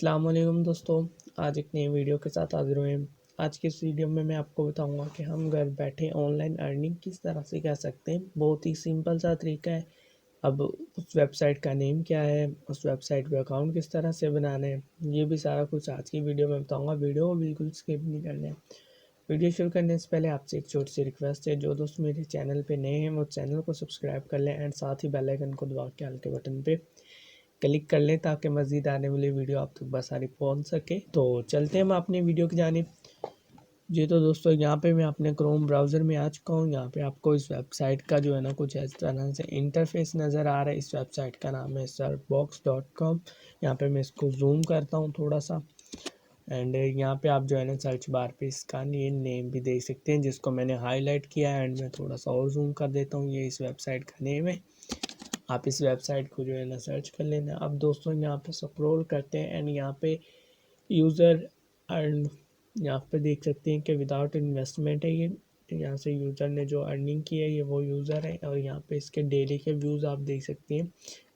अस्सलाम वालेकुम दोस्तों, आज एक नई वीडियो के साथ हाज़िर हुए हैं। आज की इस वीडियो में मैं आपको बताऊंगा कि हम घर बैठे ऑनलाइन अर्निंग किस तरह से कर सकते हैं। बहुत ही सिंपल सा तरीका है। अब उस वेबसाइट का नेम क्या है, उस वेबसाइट पे अकाउंट किस तरह से बनाना है, ये भी सारा कुछ आज की वीडियो में बताऊँगा। वीडियो को बिल्कुल स्किप नहीं करना है। वीडियो शुरू करने से पहले आपसे एक छोटी सी रिक्वेस्ट है, जो दोस्त मेरे चैनल पर नए हैं वो चैनल को सब्सक्राइब कर लें एंड साथ ही बेल आइकन को दबा के ऑल के बटन पर क्लिक कर लें ताकि मज़ीद आने वाली वीडियो आप तक बसारी पहुंच सके। तो चलते हैं हम अपनी वीडियो की जानिब। जी तो दोस्तों, यहाँ पे मैं अपने क्रोम ब्राउज़र में आ चुका हूँ। यहाँ पे आपको इस वेबसाइट का जो है ना कुछ इस तरह से इंटरफेस नज़र आ रहा है। इस वेबसाइट का नाम है surfbox.com। यहाँ पे मैं इसको जूम करता हूँ थोड़ा सा एंड यहाँ पे आप जो है ना सर्च बार पे इसका ये नेम भी देख सकते हैं, जिसको मैंने हाईलाइट किया है। एंड मैं थोड़ा सा और जूम कर देता हूँ। ये इस वेबसाइट का नेम है। आप इस वेबसाइट को जो है ना सर्च कर लेना। अब दोस्तों यहाँ पे स्क्रॉल करते हैं एंड यहाँ पे यूज़र अर्न, यहाँ पे देख सकते हैं कि विदाउट इन्वेस्टमेंट है ये। यहाँ से यूज़र ने जो अर्निंग की है ये वो यूज़र है। और यहाँ पे इसके डेली के व्यूज़ आप देख सकते हैं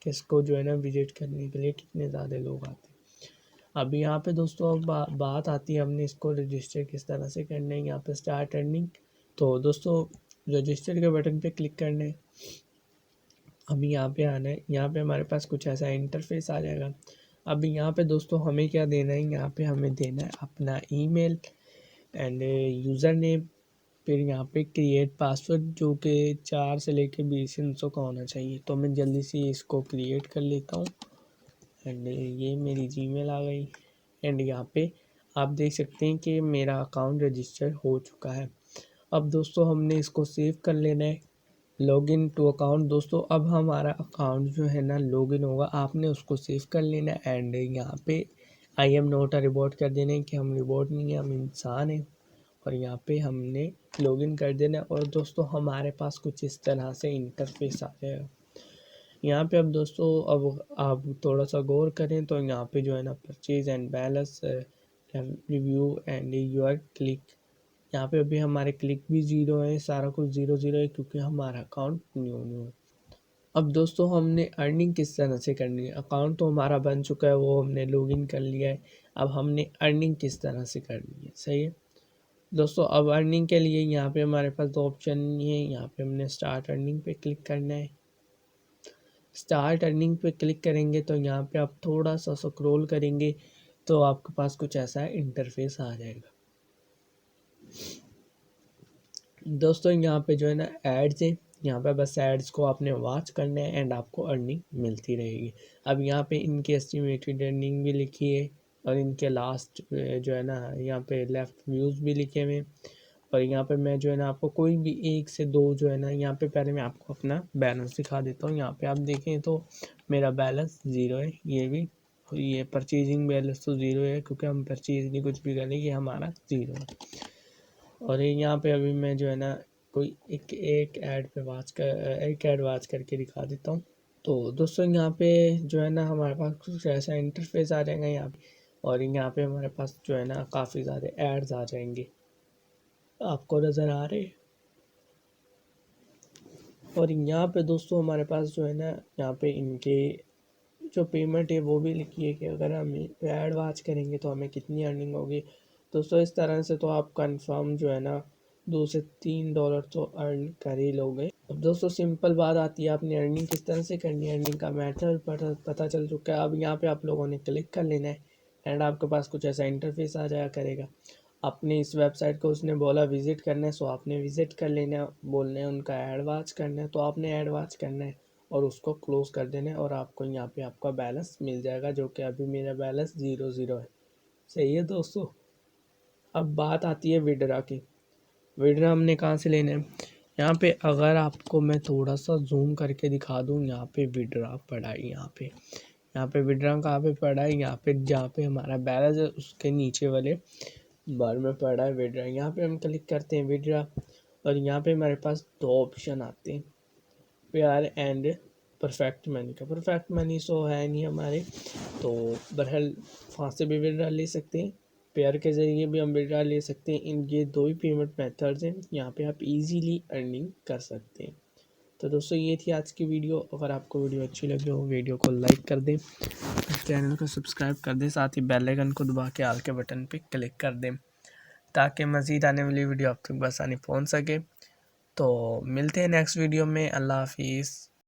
कि इसको जो है ना विजिट करने के लिए कितने ज़्यादा लोग आते हैं। अब यहाँ पे दोस्तों अब बात आती है हमने इसको रजिस्टर किस तरह से करना है। यहाँ पे स्टार्ट अर्निंग, तो दोस्तों रजिस्टर के बटन पे क्लिक करना है। अभी यहाँ पे आना है। यहाँ पे हमारे पास कुछ ऐसा इंटरफेस आ जाएगा। अब यहाँ पे दोस्तों हमें क्या देना है, यहाँ पे हमें देना है अपना ईमेल एंड यूज़र नेम। फिर यहाँ पे क्रिएट पासवर्ड जो कि 4 से लेके 20 हिस्सों का होना चाहिए। तो मैं जल्दी से इसको क्रिएट कर लेता हूँ एंड ये मेरी जीमेल आ गई। एंड यहाँ पे आप देख सकते हैं कि मेरा अकाउंट रजिस्टर हो चुका है। अब दोस्तों हमने इसको सेव कर लेना है। लॉगिन टू अकाउंट, दोस्तों अब हमारा अकाउंट जो है ना लॉगिन होगा, आपने उसको सेव कर लेना एंड यहाँ पे आई एम नॉट अ रिबॉट कर देना है कि हम रिबॉट नहीं है, हम इंसान हैं। और यहाँ पे हमने लॉगिन कर देना है। और दोस्तों हमारे पास कुछ इस तरह से इंटरफेस आ जाएगा। यहाँ पे अब दोस्तों अब आप थोड़ा सा गौर करें तो यहाँ पे जो है ना purchase and balance, review and your click, यहाँ पे अभी हमारे क्लिक भी ज़ीरो है, सारा कुछ ज़ीरो ज़ीरो है क्योंकि हमारा अकाउंट न्यू है। अब दोस्तों हमने अर्निंग किस तरह से करनी है। अकाउंट तो हमारा बन चुका है, वो हमने लॉगिन कर लिया है। अब हमने अर्निंग किस तरह से करनी है, सही है दोस्तों। अब अर्निंग के लिए यहाँ पे हमारे पास दो ऑप्शन है। यहाँ पे हमने स्टार्ट अर्निंग पे क्लिक करना है। स्टार्ट अर्निंग पे क्लिक करेंगे तो यहाँ पे आप थोड़ा सा स्क्रॉल करेंगे तो आपके पास कुछ ऐसा इंटरफेस आ जाएगा। दोस्तों यहाँ पे जो है ना एड्स है, यहाँ पे बस एड्स को आपने वॉच करना है एंड आपको अर्निंग मिलती रहेगी। अब यहाँ पे इनकी एस्टिमेटेड अर्निंग भी लिखी है और इनके लास्ट जो है ना यहाँ पे लेफ्ट व्यूज़ भी लिखे हुए हैं। और यहाँ पे मैं जो है ना आपको कोई भी एक से दो जो है ना, यहाँ पे पहले मैं आपको अपना बैलेंस दिखा देता हूँ। यहाँ पे आप देखें तो मेरा बैलेंस ज़ीरो है। ये परचेजिंग बैलेंस तो ज़ीरो है क्योंकि हम परचेज नहीं कुछ भी करें, ये हमारा ज़ीरो है। और यहाँ पे अभी मैं जो है ना कोई एक ऐड वाच करके दिखा देता हूँ। तो दोस्तों यहाँ पे जो है ना हमारे पास कुछ ऐसा इंटरफेस आ जाएगा यहाँ पे। और यहाँ पे हमारे पास जो है ना काफ़ी ज़्यादा एड्स आ जाएंगे, आपको नज़र आ रहे हैं। और यहाँ पे दोस्तों हमारे पास जो है ना यहाँ पे इनके जो पेमेंट है वो भी लिखी है कि अगर हम ऐड वाच करेंगे तो हमें कितनी अर्निंग होगी। दोस्तों इस तरह से तो आप कंफर्म जो है ना $2 से $3 तो अर्न कर ही लोगे। अब दोस्तों सिंपल बात आती है, आपने अर्निंग किस तरह से करनी है। अर्निंग का मेथड पता चल चुका है। अब यहाँ पे आप लोगों ने क्लिक कर लेना है एंड आपके पास कुछ ऐसा इंटरफेस आ जाया करेगा। आपने इस वेबसाइट को उसने बोला विज़िट करना है, सो आपने विज़िट कर लेना है। बोलने हैं उनका ऐड वाच करना है तो आपने ऐड वाच करना है और उसको क्लोज़ कर देना है और आपको यहाँ पे आपका बैलेंस मिल जाएगा, जो कि अभी मेरा बैलेंस ज़ीरो ज़ीरो है। सही है दोस्तों। अब बात आती है विड्रा की। विड्रा हमने कहाँ से लेना है। यहाँ पे अगर आपको मैं थोड़ा सा जूम करके दिखा दूँ, यहाँ पे विड्रा पड़ा है। यहाँ पे विड्रा कहाँ पे पड़ा है, यहाँ पे जहाँ पे हमारा बैलेंस है उसके नीचे वाले बार में पड़ा है विड्रा। यहाँ पे हम क्लिक करते हैं विड्रा और यहाँ पे हमारे पास दो ऑप्शन आते हैं, पेयर एंड परफेक्ट मनी का। परफेक्ट मनी सो है नहीं हमारे, तो बहरहाल वहाँ से भी विड्रा ले सकते हैं, पेयर के ज़रिए भी हम विड्रा ले सकते हैं। इन ये दो ही पेमेंट मेथड्स हैं, यहाँ पे आप इजीली अर्निंग कर सकते हैं। तो दोस्तों ये थी आज की वीडियो। अगर आपको वीडियो अच्छी लगी हो वीडियो को लाइक कर दें, चैनल को सब्सक्राइब कर दें, साथ ही बेल आइकन को दबा के ऑल के बटन पे क्लिक कर दें ताकि मज़ीद आने वाली वीडियो आप तक बआसानी पहुंच सके। तो मिलते हैं नेक्स्ट वीडियो में। अल्लाह हाफिज़।